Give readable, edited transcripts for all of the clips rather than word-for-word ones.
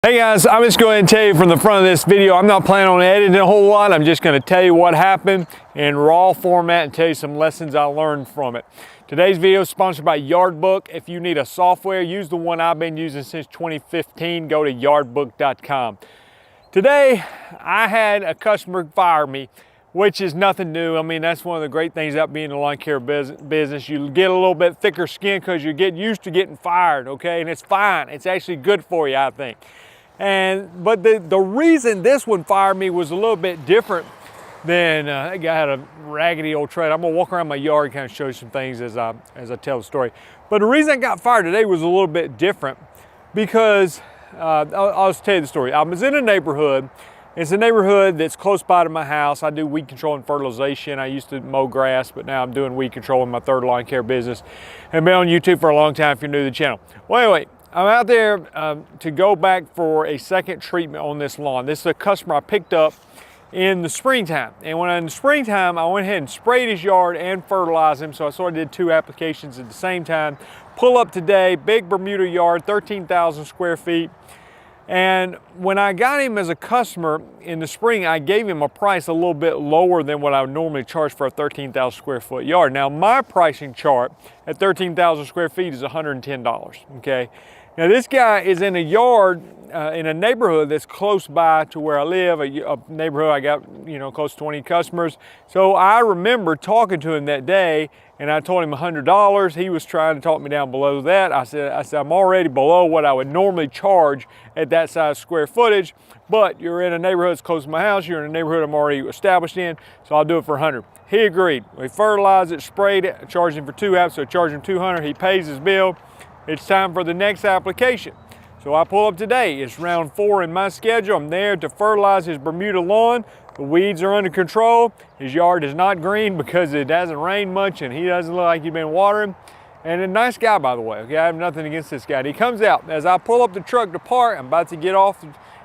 Hey guys, I'm just going to tell you from the front of this video, I'm not planning on editing a whole lot. I'm just going to tell you what happened in raw format and tell you some lessons I learned from it. Today's video is sponsored by Yardbook. If you need a software, use the one I've been using since 2015. Go to yardbook.com. Today, I had a customer fire me, which is nothing new. I mean, that's one of the great things about being in the lawn care business. You get a little bit thicker skin because you get used to getting fired, okay? And it's fine. It's actually good for you, I think. But the reason this one fired me was a little bit different than that guy had a raggedy old trade. I'm gonna walk around my yard and kind of show you some things as I tell the story. But the reason I got fired today was a little bit different because I'll just tell you the story. I was in a neighborhood. It's a neighborhood that's close by to my house. I do weed control and fertilization. I used to mow grass, but now I'm doing weed control in my third lawn care business. I've been on YouTube for a long time if you're new to the channel. Well, anyway, I'm out there to go back for a second treatment on this lawn. This is a customer I picked up in the springtime. And when in the springtime, I went ahead and sprayed his yard and fertilized him. So I sort of did two applications at the same time. Pull up today, big Bermuda yard, 13,000 square feet. And when I got him as a customer in the spring, I gave him a price a little bit lower than what I would normally charge for a 13,000 square foot yard. Now my pricing chart at 13,000 square feet is $110, okay? Now this guy is in a yard, in a neighborhood that's close by to where I live, a neighborhood I got, close to 20 customers. So I remember talking to him that day and I told him $100. He was trying to talk me down below that. I said, I'm already below what I would normally charge at that size square footage, but you're in a neighborhood that's close to my house, you're in a neighborhood I'm already established in, so I'll do it for 100. He agreed. We fertilized it, sprayed it, I charged him for 2 apps, so I charged him 200. He pays his bill. It's time for the next application. So I pull up today. It's round 4 in my schedule. I'm there to fertilize his Bermuda lawn. The weeds are under control. His yard is not green because it hasn't rained much and he doesn't look like he's been watering. And a nice guy, by the way. Okay, I have nothing against this guy. And he comes out. As I pull up the truck to park, I'm about to get off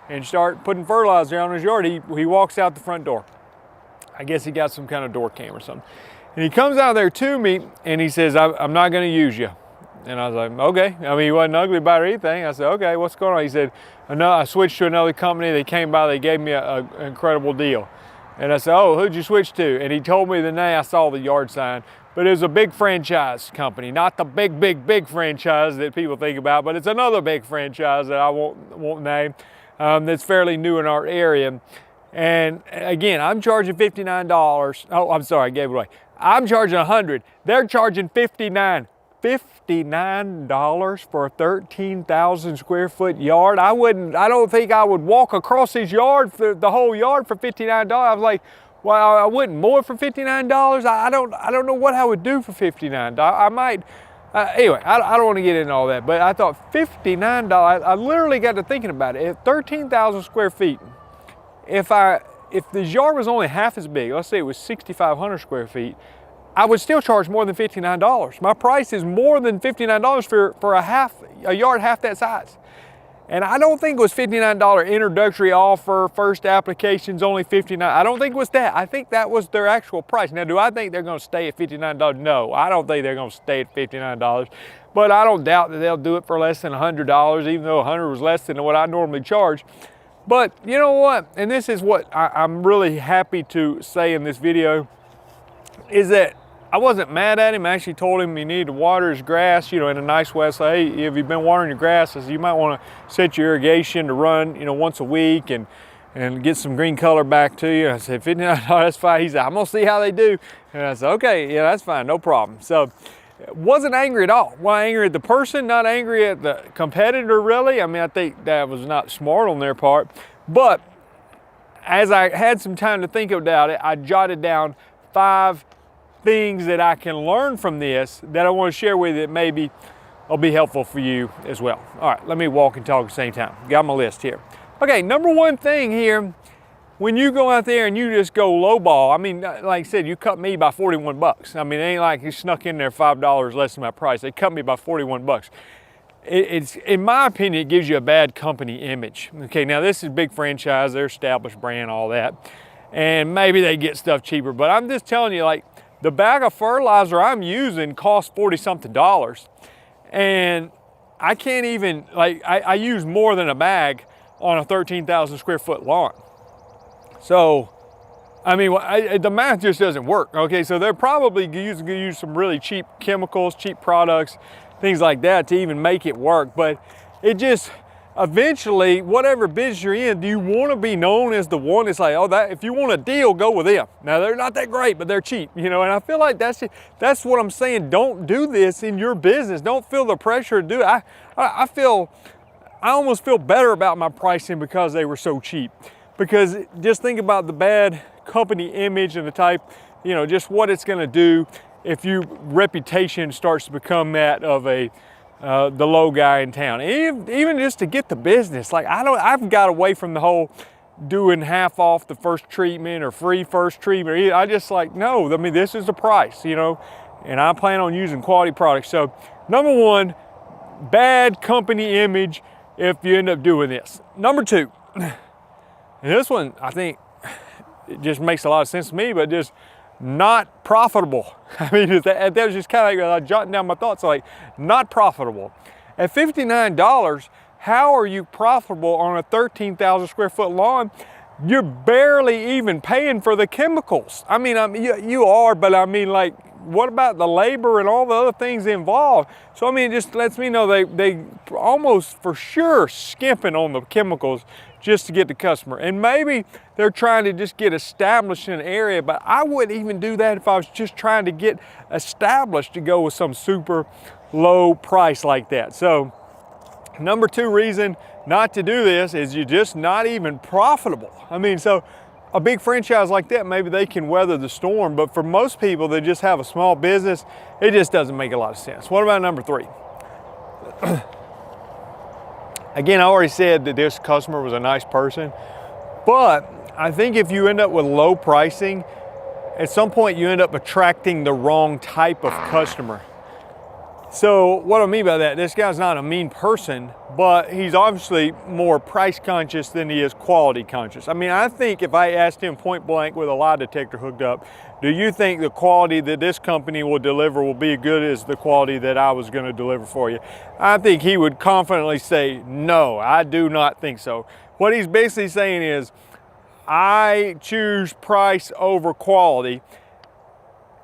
and start putting fertilizer on his yard. He walks out the front door. I guess he got some kind of door cam or something. And he comes out there to me and he says, I'm not going to use you. And I was like, okay. I mean, he wasn't ugly about it or anything. I said, okay, what's going on? He said, no, I switched to another company. They came by, they gave me an incredible deal. And I said, oh, who'd you switch to? And he told me the name. I saw the yard sign. But it was a big franchise company, not the big franchise that people think about, but it's another big franchise that I won't name that's fairly new in our area. And again, I'm charging $59. Oh, I'm sorry, I gave it away. I'm charging $100. They're charging $59. $59 for a 13,000 square foot yard. I don't think I would walk across his yard, for the whole yard, for $59. I was like, well, I wouldn't mow it for $59. I don't know what I would do for $59. I might, anyway, I don't want to get into all that, but I thought $59, I literally got to thinking about it. At 13,000 square feet, if the yard was only half as big, let's say it was 6,500 square feet, I would still charge more than $59. My price is more than $59 for a yard half that size. And I don't think it was $59 introductory offer, first application's only $59. I don't think it was that. I think that was their actual price. Now, do I think they're gonna stay at $59? No, I don't think they're gonna stay at $59. But I don't doubt that they'll do it for less than $100, even though 100 was less than what I normally charge. But you know what? And this is what I'm really happy to say in this video, is that I wasn't mad at him. I actually told him he needed to water his grass, in a nice way. I said, hey, have you been watering your grass? I said, you might want to set your irrigation to run, once a week and get some green color back to you. I said, $59, that's fine. He said, I'm going to see how they do. And I said, okay, yeah, that's fine, no problem. So wasn't angry at all. Wasn't angry at the person, not angry at the competitor, really. I mean, I think that was not smart on their part. But as I had some time to think about it, I jotted down 5 things that I can learn from this that I want to share with you that maybe will be helpful for you as well. All right, let me walk and talk at the same time. Got my list here. Okay, number 1 thing here, when you go out there and you just go lowball, I mean, like I said, you cut me by 41 bucks. I mean, it ain't like you snuck in there $5 less than my price. They cut me by 41 bucks. It's, in my opinion, it gives you a bad company image. Okay, now this is a big franchise, they're established brand, all that. And maybe they get stuff cheaper, but I'm just telling you, like, the bag of fertilizer I'm using costs $40-something. And I can't even, I use more than a bag on a 13,000 square foot lawn. So, I mean, the math just doesn't work, okay? So they're probably use some really cheap chemicals, cheap products, things like that to even make it work. But it just, eventually, whatever business you're in, do you want to be known as the one that's like, oh, that if you want a deal, go with them. Now, they're not that great, but they're cheap, you know? And I feel like that's what I'm saying. Don't do this in your business. Don't feel the pressure to do it. I almost feel better about my pricing because they were so cheap. Because just think about the bad company image and the type, you know, just what it's going to do if your reputation starts to become that of the low guy in town. Even just to get the business, like I've got away from the whole doing half off the first treatment or free first treatment. I just like, no, I mean, this is the price, you know, and I plan on using quality products. So number one, bad company image if you end up doing this. Number two, and this one, I think it just makes a lot of sense to me, but just not profitable. I mean, that was just kind of like jotting down my thoughts, like not profitable. At $59, how are you profitable on a 13,000 square foot lawn? You're barely even paying for the chemicals. I mean, you are, but I mean, like, what about the labor and all the other things involved? So I mean, it just lets me know they almost for sure skimping on the chemicals just to get the customer. And maybe they're trying to just get established in an area, but I wouldn't even do that if I was just trying to get established to go with some super low price like that. So number two reason not to do this is you're just not even profitable. I mean, so a big franchise like that, maybe they can weather the storm, but for most people that just have a small business, it just doesn't make a lot of sense. What about number three? Again, I already said that this customer was a nice person, but I think if you end up with low pricing, at some point you end up attracting the wrong type of customer. So what I mean by that, this guy's not a mean person, but he's obviously more price conscious than he is quality conscious. I mean, I think if I asked him point blank with a lie detector hooked up, do you think the quality that this company will deliver will be as good as the quality that I was going to deliver for you? I think he would confidently say, no, I do not think so. What he's basically saying is, I choose price over quality.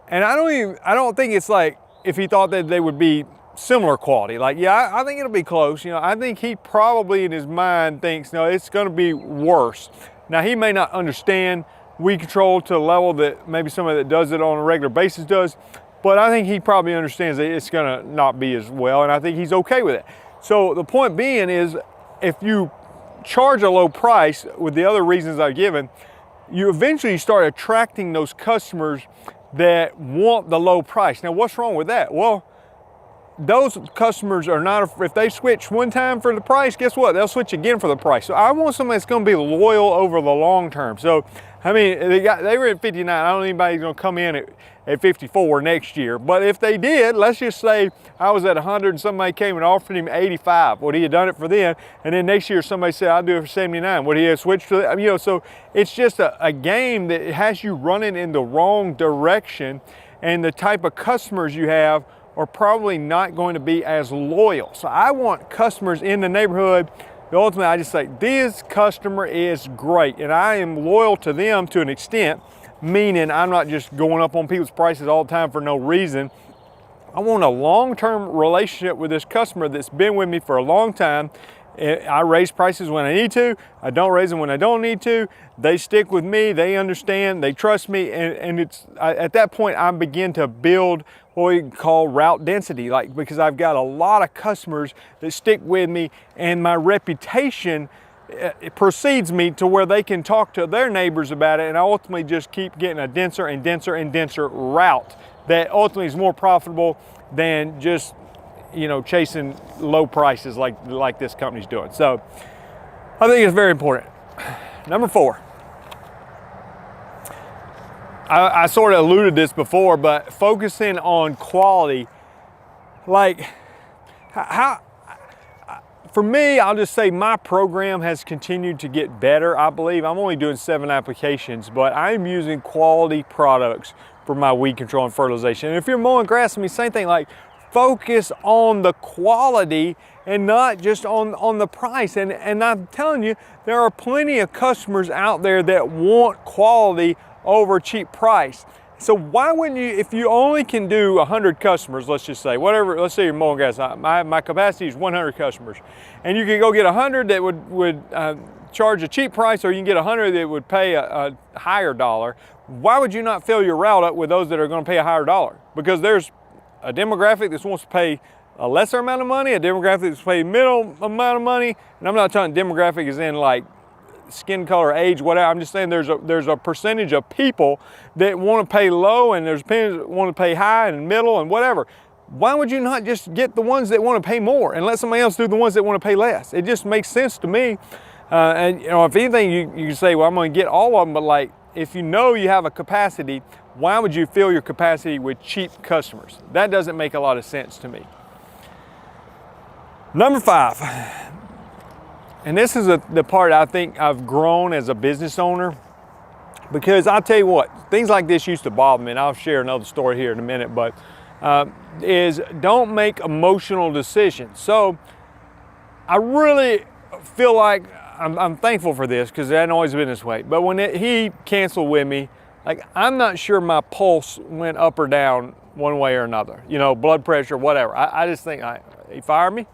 And I don't think it's like, if he thought that they would be similar quality. Like, yeah, I think it'll be close. You know, I think he probably in his mind thinks, no, it's going to be worse. Now, he may not understand weed control to a level that maybe somebody that does it on a regular basis does, but I think he probably understands that it's going to not be as well, and I think he's okay with it. So the point being is, if you charge a low price with the other reasons I've given, you eventually start attracting those customers that want the low price. Now, what's wrong with that? Well, those customers are not, if they switch one time for the price, guess what? They'll switch again for the price. So I want somebody that's going to be loyal over the long term. So, I mean, they were at 59. I don't know anybody's going to come in at 54 next year. But if they did, let's just say I was at 100 and somebody came and offered him 85. Would he have done it for them? And then next year somebody said, I'll do it for 79. Would he have switched to that? You know, so it's just a game that has you running in the wrong direction, and the type of customers you have are probably not going to be as loyal. So I want customers in the neighborhood. Ultimately, I just say, this customer is great, and I am loyal to them to an extent, meaning I'm not just going up on people's prices all the time for no reason. I want a long-term relationship with this customer that's been with me for a long time. I raise prices when I need to. I don't raise them when I don't need to. They stick with me. They understand. They trust me. And it's at that point, I begin to build what we call route density, like, because I've got a lot of customers that stick with me, and my reputation it precedes me to where they can talk to their neighbors about it, and I ultimately just keep getting a denser and denser and denser route that ultimately is more profitable than just, you know, chasing low prices like this company's doing. So I think it's very important. Number four, I sort of alluded this before, but focusing on quality, like for me, I'll just say my program has continued to get better. I believe I'm only doing 7 applications, but I'm using quality products for my weed control and fertilization. And if you're mowing grass, I mean, same thing, like focus on the quality and not just on the price. And I'm telling you, there are plenty of customers out there that want quality over cheap price. So why wouldn't you, if you only can do 100 customers, let's just say, whatever, let's say you're mowing gas, my capacity is 100 customers, and you could go get 100 that would charge a cheap price, or you can get 100 that would pay a higher dollar. Why would you not fill your route up with those that are going to pay a higher dollar? Because there's a demographic that wants to pay a lesser amount of money, a demographic that's pay middle amount of money, and I'm not talking demographic as in like skin color, age, whatever. I'm just saying there's a percentage of people that want to pay low, and there's people that want to pay high and middle and whatever. Why would you not just get the ones that want to pay more and let somebody else do the ones that want to pay less? It just makes sense to me. And you know, if anything, you can say, well, I'm going to get all of them, but like, if you know you have a capacity, why would you fill your capacity with cheap customers? That doesn't make a lot of sense to me. Number 5, and this is the part I think I've grown as a business owner, because I'll tell you what, things like this used to bother me, and I'll share another story here in a minute, but is don't make emotional decisions. So I really feel like I'm thankful for this, because it hadn't always been this way. But when he canceled with me, like, I'm not sure my pulse went up or down one way or another. You know, blood pressure, whatever. I just think, he fired me,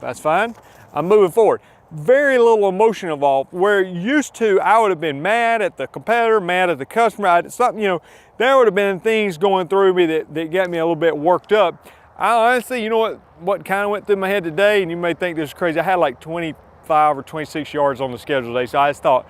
that's fine. I'm moving forward. Very little emotion involved, where used to I would have been mad at the competitor, mad at the customer, something, you know, there would have been things going through me that got me a little bit worked up. I honestly, you know what kind of went through my head today, and you may think this is crazy, I had like 25 or 26 yards on the schedule today, so I just thought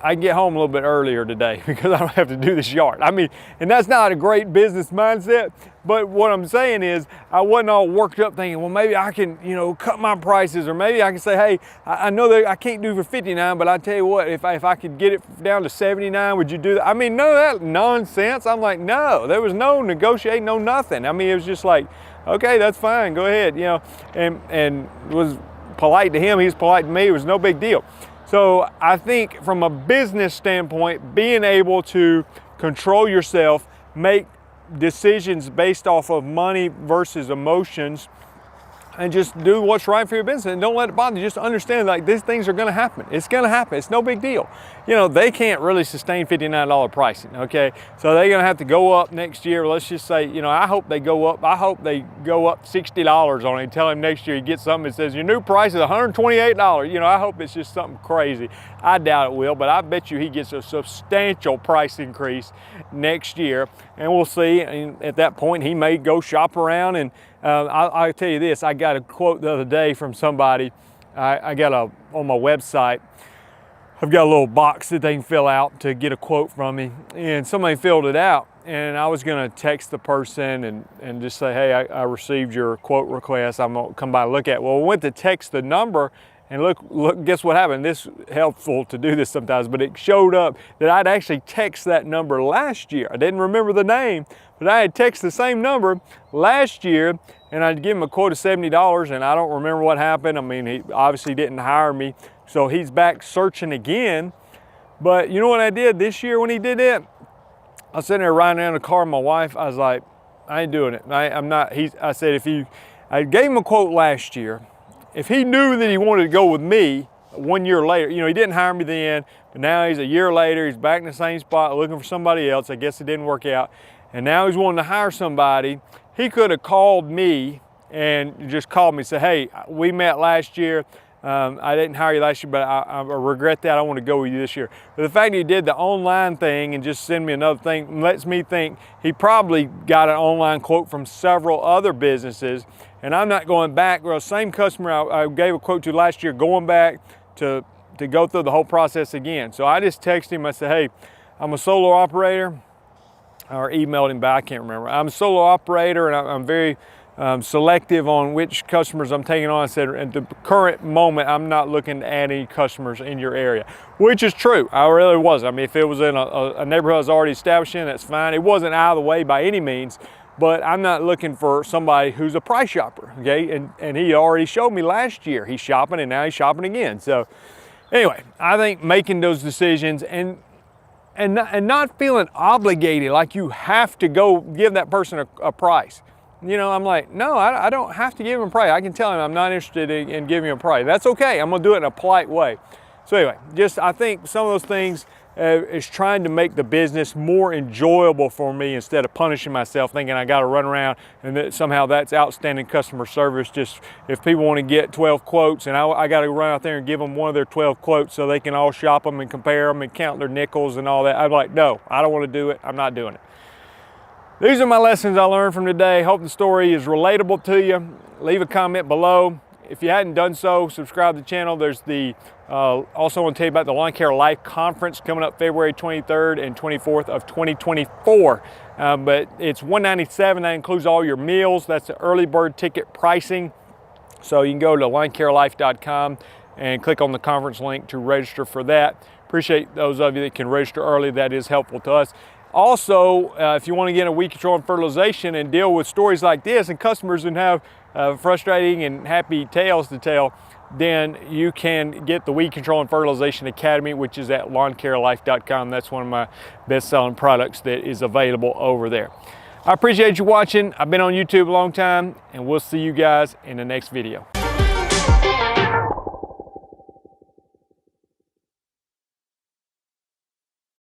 I can get home a little bit earlier today because I don't have to do this yard. I mean, and that's not a great business mindset, but what I'm saying is I wasn't all worked up thinking, well, maybe I can, you know, cut my prices, or maybe I can say, hey, I know that I can't do for 59, but I tell you what, if I could get it down to 79, would you do that? I mean, none of that nonsense. I'm like, no, there was no negotiating, no nothing. I mean, it was just like, okay, that's fine, go ahead, you know, and was polite to him, he was polite to me, it was no big deal. So I think from a business standpoint, being able to control yourself, make decisions based off of money versus emotions, and just do what's right for your business, and don't let it bother you. Just understand, like, these things are going to happen. It's going to happen. It's no big deal. You know, they can't really sustain $59 pricing, okay? So they're going to have to go up next year. Let's just say, you know, I hope they go up. I hope they go up $60 on it. Tell him next year you get something that says your new price is $128. You know, I hope it's just something crazy. I doubt it will, but I bet you he gets a substantial price increase next year, and we'll see. And at that point, he may go shop around, and I'll tell you this, I got a quote the other day from somebody. I got on my website, I've got a little box that they can fill out to get a quote from me, and somebody filled it out, and I was gonna text the person and just say, hey, I received your quote request, I'm gonna come by and look at it. Well, I went to text the number, and look, guess what happened? This is helpful to do this sometimes, but it showed up that I'd actually text that number last year. I didn't remember the name, but I had texted the same number last year, and I'd give him a quote of $70, and I don't remember what happened. I mean, he obviously didn't hire me, so he's back searching again. But you know what I did this year when he did it? I was sitting there riding around in the car with my wife. I was like, I ain't doing it. I said, I gave him a quote last year. If he knew that he wanted to go with me 1 year later, you know, he didn't hire me then, but now he's a year later, he's back in the same spot looking for somebody else. I guess it didn't work out. And now he's wanting to hire somebody. He could have called me and just called me and said, hey, we met last year. I didn't hire you last year, but I regret that. I want to go with you this year. But the fact that he did the online thing and just send me another thing lets me think he probably got an online quote from several other businesses. And I'm not going back. Well, same customer I gave a quote to last year, going back to go through the whole process again. So I just texted him. I said, hey, I'm a solo operator, or emailed him back, I can't remember. I'm a solo operator, and I'm very selective on which customers I'm taking on. I said, at the current moment, I'm not looking to add any customers in your area, which is true. I really wasn't. I mean, if it was in a neighborhood I was already established in, that's fine. It wasn't out of the way by any means, but I'm not looking for somebody who's a price shopper, okay? And he already showed me last year he's shopping, and now he's shopping again. So anyway, I think making those decisions and not feeling obligated like you have to go give that person a price. you know, I'm like, no, I don't have to give him a price. I can tell him I'm not interested in giving him a price. That's okay. I'm gonna do it in a polite way. So anyway, I think some of those things is trying to make the business more enjoyable for me instead of punishing myself thinking I got to run around and that somehow that's outstanding customer service. Just if people want to get 12 quotes and I got to run out there and give them one of their 12 quotes so they can all shop them and compare them and count their nickels and all that. I'm like, no, I don't want to do it. I'm not doing it. These are my lessons I learned from today. Hope the story is relatable to you. Leave a comment below. If you hadn't done so, subscribe to the channel. There's the, also want to tell you about the Lawn Care Life Conference coming up February 23rd and 24th of 2024. But it's $197, that includes all your meals. That's the early bird ticket pricing. So you can go to lawncarelife.com and click on the conference link to register for that. Appreciate those of you that can register early. That is helpful to us. Also, if you want to get a weed control and fertilization and deal with stories like this and customers and have frustrating and happy tales to tell, then you can get the Weed Control and Fertilization Academy, which is at lawncarelife.com. That's one of my best-selling products that is available over there. I appreciate you watching. I've been on YouTube a long time, and we'll see you guys in the next video.